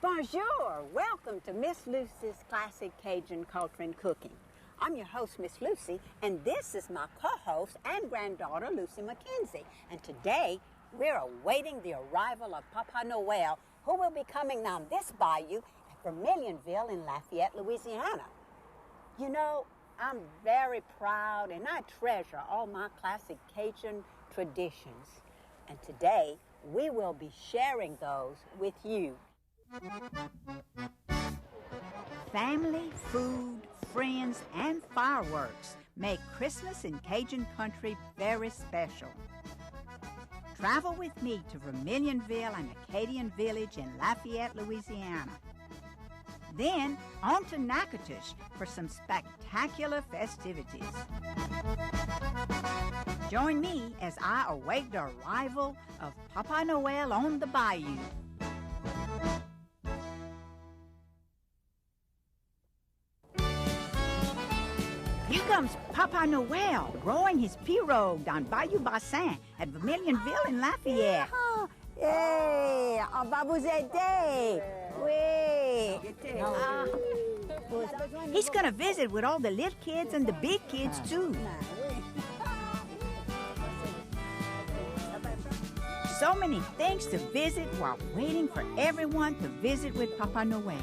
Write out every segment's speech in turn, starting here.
Bonjour! Welcome to Miss Lucy's Classic Cajun Culture and Cooking. I'm your host, Miss Lucy, and this is my co-host and granddaughter, Lucy McKenzie. And today, we're awaiting the arrival of Papa Noel, who will be coming down this bayou at Vermilionville in Lafayette, Louisiana. You know, I'm very proud and I treasure all my classic Cajun traditions. And today, we will be sharing those with you. Family, food, friends, and fireworks make Christmas in Cajun country very special. Travel with me to Vermilionville and Acadian Village in Lafayette, Louisiana. Then on to Natchitoches for some spectacular festivities. Join me as I await the arrival of Papa Noel on the bayou. Here comes Papa Noel rowing his pirogue down Bayou Bassin at Vermilionville in Lafayette. Hey, on va vous aider. Oui. He's going to visit with all the little kids and the big kids, too. So many things to visit while waiting for everyone to visit with Papa Noel.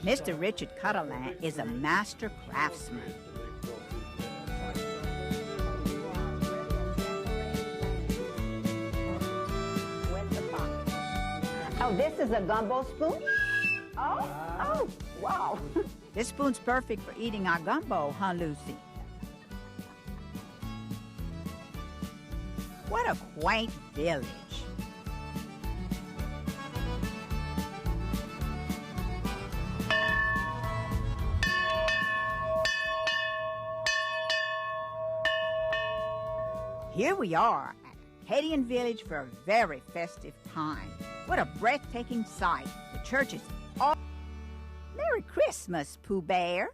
Mr. Richard Cutterland is a master craftsman. Oh, this is a gumbo spoon? Oh, wow. This spoon's perfect for eating our gumbo, huh, Lucy? What a quaint village. Here we are at Acadian Village for a very festive time. What a breathtaking sight. The church is all... Merry Christmas, Pooh Bear.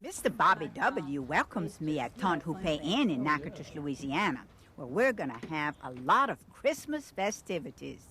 Mr. Bobby DeBlieux welcomes me at Taunte Houpee Inn in Natchitoches, Louisiana, where we're going to have a lot of Christmas festivities.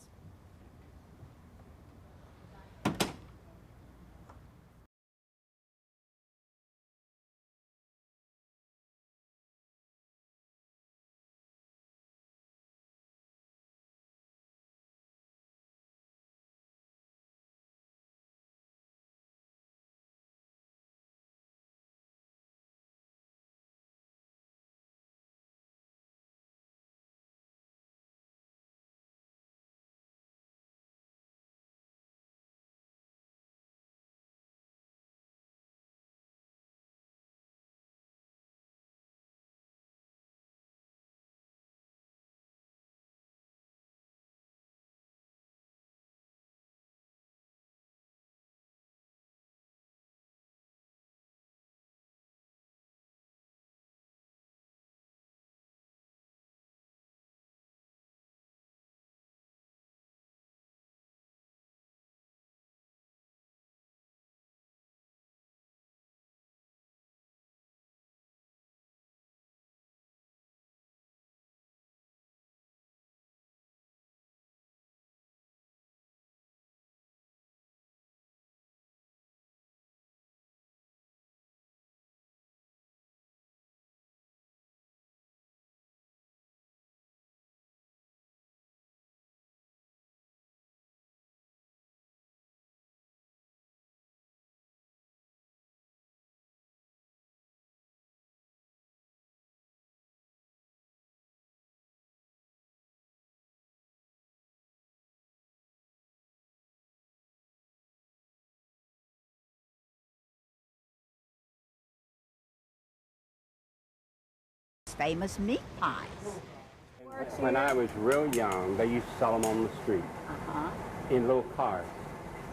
Famous meat pies. When I was real young, they used to sell them on the street in little carts.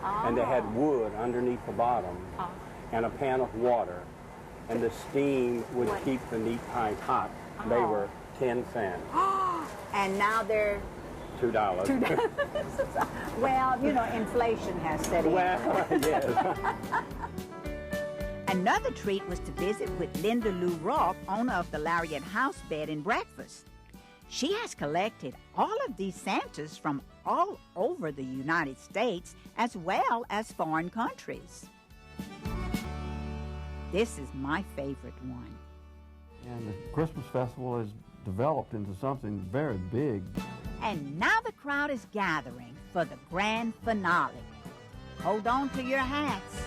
And they had wood underneath the bottom and a pan of water. And the steam would keep the meat pies hot. They were 10 cents. And now they're $2. Well, you know, inflation has set in. Well, yes. Another treat was to visit with Linda Lou Ropp, owner of the Laureate House Bed and Breakfast. She has collected all of these Santas from all over the United States as well as foreign countries. This is my favorite one. And the Christmas festival has developed into something very big. And now the crowd is gathering for the grand finale. Hold on to your hats.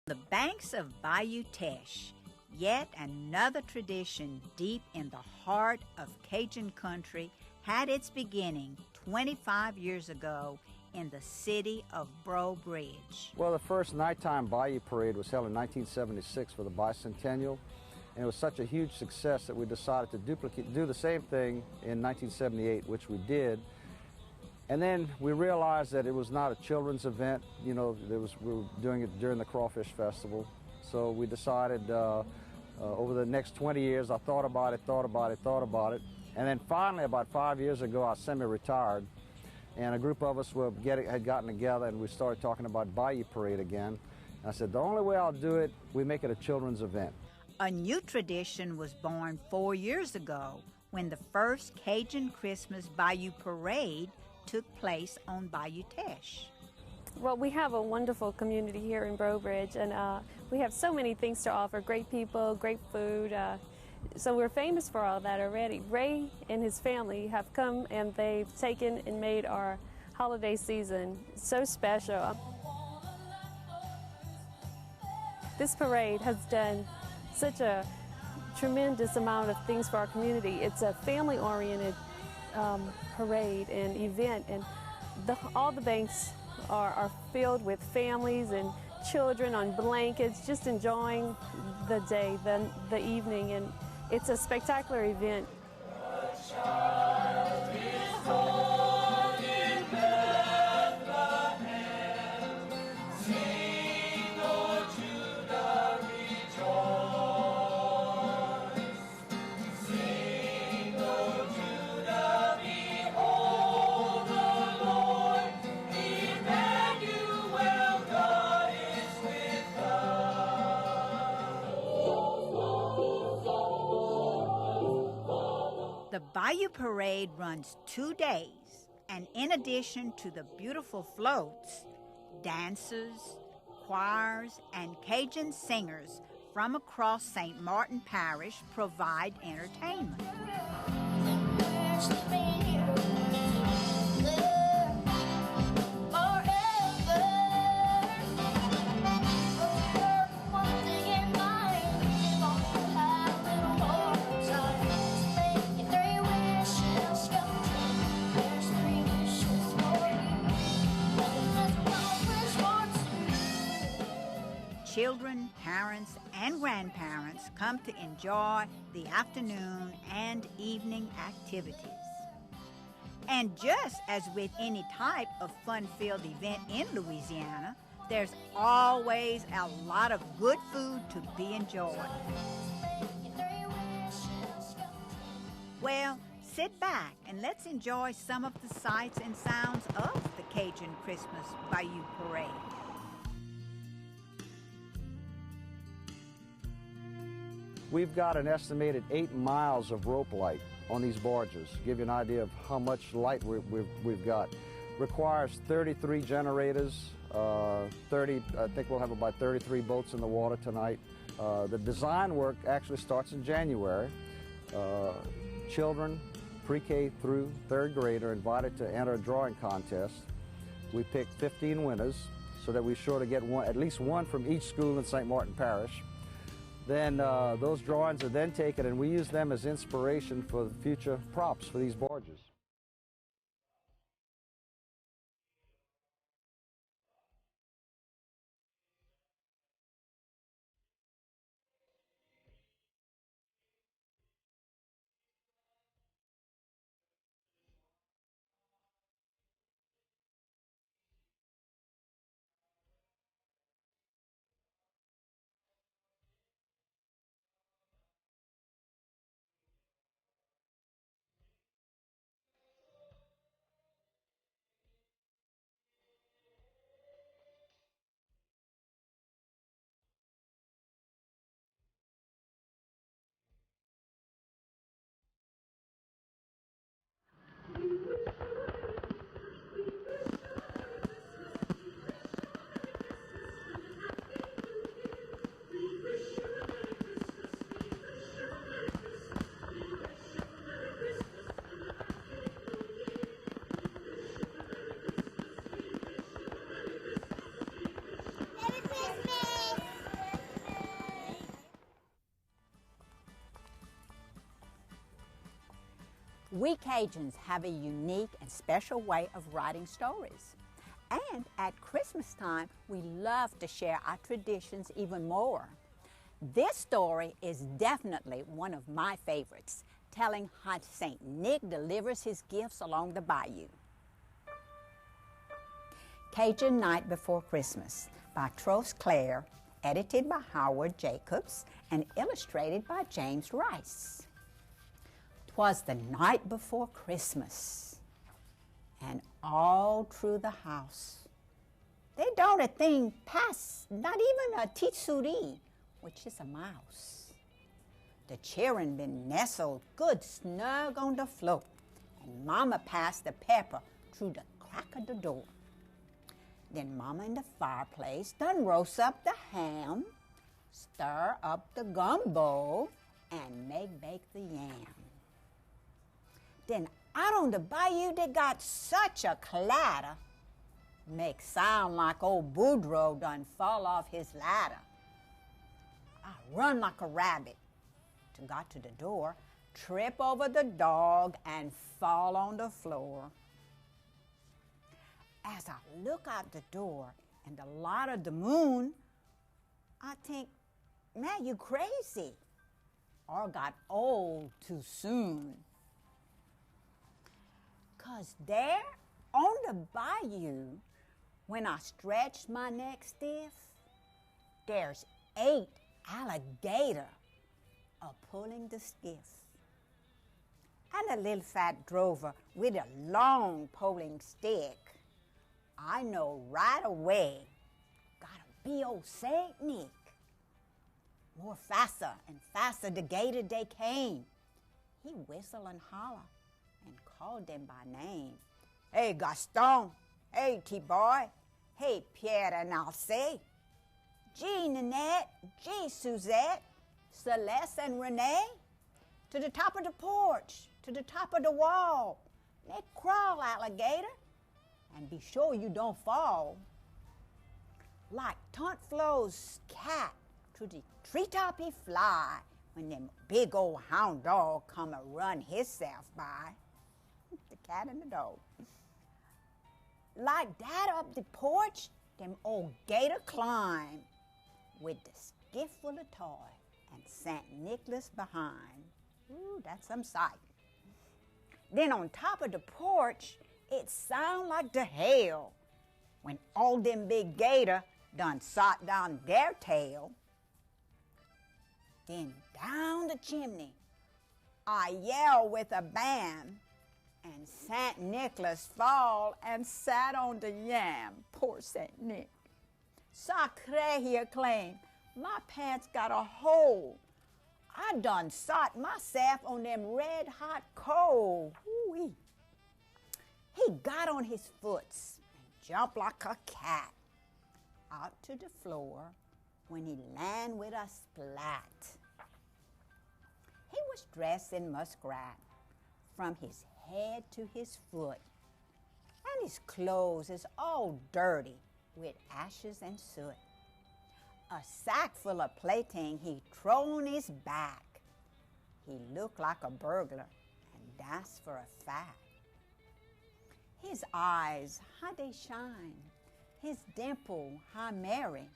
The banks of Bayou Teche, yet another tradition deep in the heart of Cajun country, had its beginning 25 years ago in the city of Breaux Bridge. Well, the first nighttime Bayou Parade was held in 1976 for the bicentennial, and it was such a huge success that we decided to do the same thing in 1978, which we did. And then we realized that it was not a children's event. You know, we were doing it during the Crawfish Festival. So we decided over the next 20 years, I thought about it. And then finally, about 5 years ago, I semi-retired. And a group of us had gotten together, and we started talking about Bayou Parade again. And I said, the only way I'll do it, we make it a children's event. A new tradition was born 4 years ago when the first Cajun Christmas Bayou Parade took place on Bayou Teche. Well, we have a wonderful community here in Breaux Bridge, and we have so many things to offer, great people, great food. So we're famous for all that already. Ray and his family have come and they've taken and made our holiday season so special. This parade has done such a tremendous amount of things for our community. It's a family-oriented parade and event, and all the banks are filled with families and children on blankets, just enjoying the day, the evening, and it's a spectacular event. The Bayou Parade runs 2 days, and in addition to the beautiful floats, dancers, choirs, and Cajun singers from across St. Martin Parish provide entertainment. Children, parents, and grandparents come to enjoy the afternoon and evening activities. And just as with any type of fun-filled event in Louisiana, there's always a lot of good food to be enjoyed. Well, sit back and let's enjoy some of the sights and sounds of the Cajun Christmas Bayou Parade. We've got an estimated 8 miles of rope light on these barges. Give you an idea of how much light we've got. Requires 33 generators, I think we'll have about 33 boats in the water tonight. The design work actually starts in January. Children, pre-K through third grade, are invited to enter a drawing contest. We picked 15 winners so that we're sure to get at least one from each school in St. Martin Parish. Then those drawings are then taken and we use them as inspiration for the future props for these barges. We Cajuns have a unique and special way of writing stories. And at Christmas time, we love to share our traditions even more. This story is definitely one of my favorites, telling how St. Nick delivers his gifts along the bayou. Cajun Night Before Christmas by Trosclair, edited by Howard Jacobs and illustrated by James Rice. 'Twas the night before Christmas, and all through the house they don't a thing pass, not even a titsuri, which is a mouse. The children been nestled good snug on the floor, and Mama passed the pepper through the crack of the door. Then Mama in the fireplace done roast up the ham, stir up the gumbo, and bake the yam. Then out on the bayou they got such a clatter, make sound like old Boudreaux done fall off his ladder. I run like a rabbit to got to the door, trip over the dog and fall on the floor. As I look out the door in the light of the moon, I think, man, you crazy, or got old too soon. 'Cause there on the bayou, when I stretch my neck stiff, there's 8 alligators a-pulling the skiff. And a little fat drover with a long poling stick. I know right away, gotta be old St. Nick. More faster and faster the gator they came. He whistle and holler and called them by name. Hey, Gaston. Hey, T-Boy. Hey, Pierre and Alcé. Gee, Nanette, gee, Suzette, Celeste and Renee, to the top of the porch, to the top of the wall. Let crawl, alligator, and be sure you don't fall. Like Taunte Flo's cat, to the treetop he fly, when them big old hound dog come a run hisself by. The cat and the dog. Like that up the porch, them old gator climb, with the skiff full of toy and St. Nicholas behind. Ooh, that's some sight. Then on top of the porch, it sound like the hail when all them big gator done sot down their tail. Then down the chimney, I yell with a bam, and St. Nicholas fall and sat on the yam. Poor St. Nick. Sacré, he exclaimed, my pants got a hole. I done sot myself on them red hot coals. Ooh-wee. He got on his foots and jumped like a cat out to the floor when he land with a splat. He was dressed in muskrat from his head to his foot, and his clothes is all dirty with ashes and soot. A sack full of plaything he throw on his back. He looked like a burglar, and that's for a fact. His eyes, how they shine. His dimple, how merry.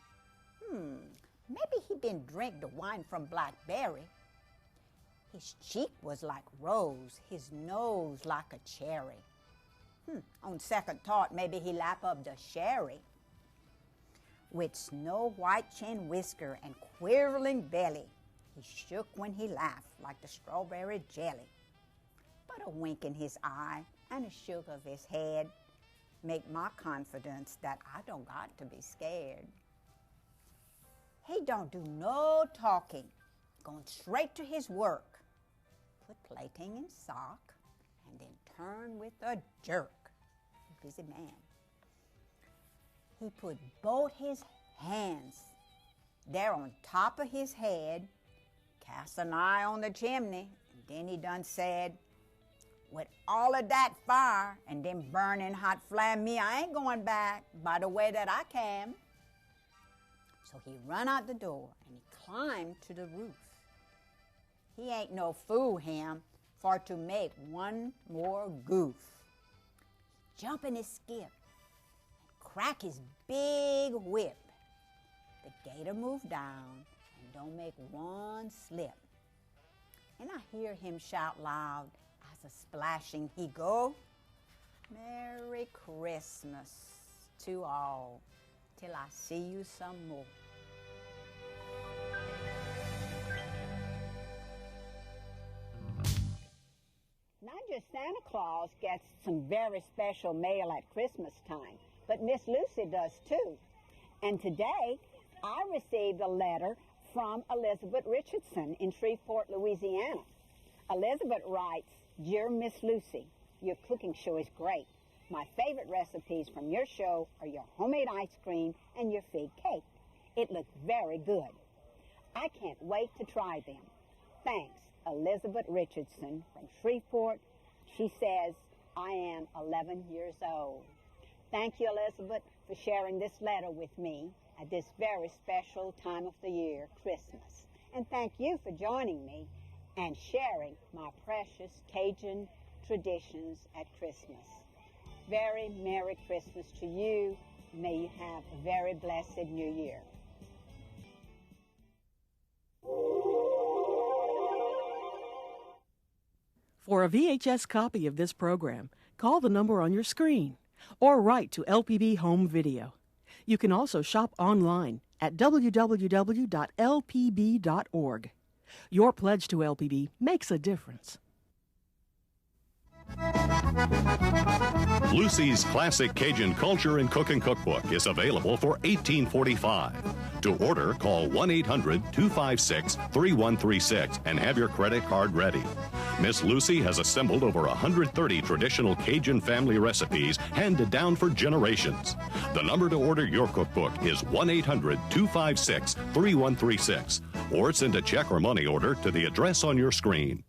Maybe he been drink the wine from Blackberry. His cheek was like rose, his nose like a cherry. On second thought, maybe he lap up the sherry. With snow white chin whisker and quivering belly, he shook when he laughed like the strawberry jelly. But a wink in his eye and a shook of his head make my confidence that I don't got to be scared. He don't do no talking, going straight to his work. Put plaything in sock and then turn with a jerk. Busy man. He put both his hands there on top of his head, cast an eye on the chimney, and then he done said, with all of that fire and them burning hot flame, me, I ain't going back by the way that I came. So he run out the door and he climbed to the roof. He ain't no fool, him, for to make one more goof. Jump in his skip, crack his big whip. The gator moved down and don't make one slip. And I hear him shout loud as a splashing he go, Merry Christmas to all, till I see you some more. Not just Santa Claus gets some very special mail at Christmas time, but Miss Lucy does too. And today, I received a letter from Elizabeth Richardson in Shreveport, Louisiana. Elizabeth writes, Dear Miss Lucy, your cooking show is great. My favorite recipes from your show are your homemade ice cream and your fig cake. It looks very good. I can't wait to try them. Thanks, Elizabeth Richardson from Shreveport. She says, I am 11 years old. Thank you, Elizabeth, for sharing this letter with me at this very special time of the year, Christmas. And thank you for joining me and sharing my precious Cajun traditions at Christmas. Very Merry Christmas to you. May you have a very blessed New Year. For a VHS copy of this program, call the number on your screen or write to LPB Home Video. You can also shop online at www.lpb.org. Your pledge to LPB makes a difference. Lucy's Classic Cajun Culture and Cooking Cookbook is available for $18.45. To order, call 1-800-256-3136 and have your credit card ready. Miss Lucy has assembled over 130 traditional Cajun family recipes handed down for generations. The number to order your cookbook is 1-800-256-3136, or send a check or money order to the address on your screen.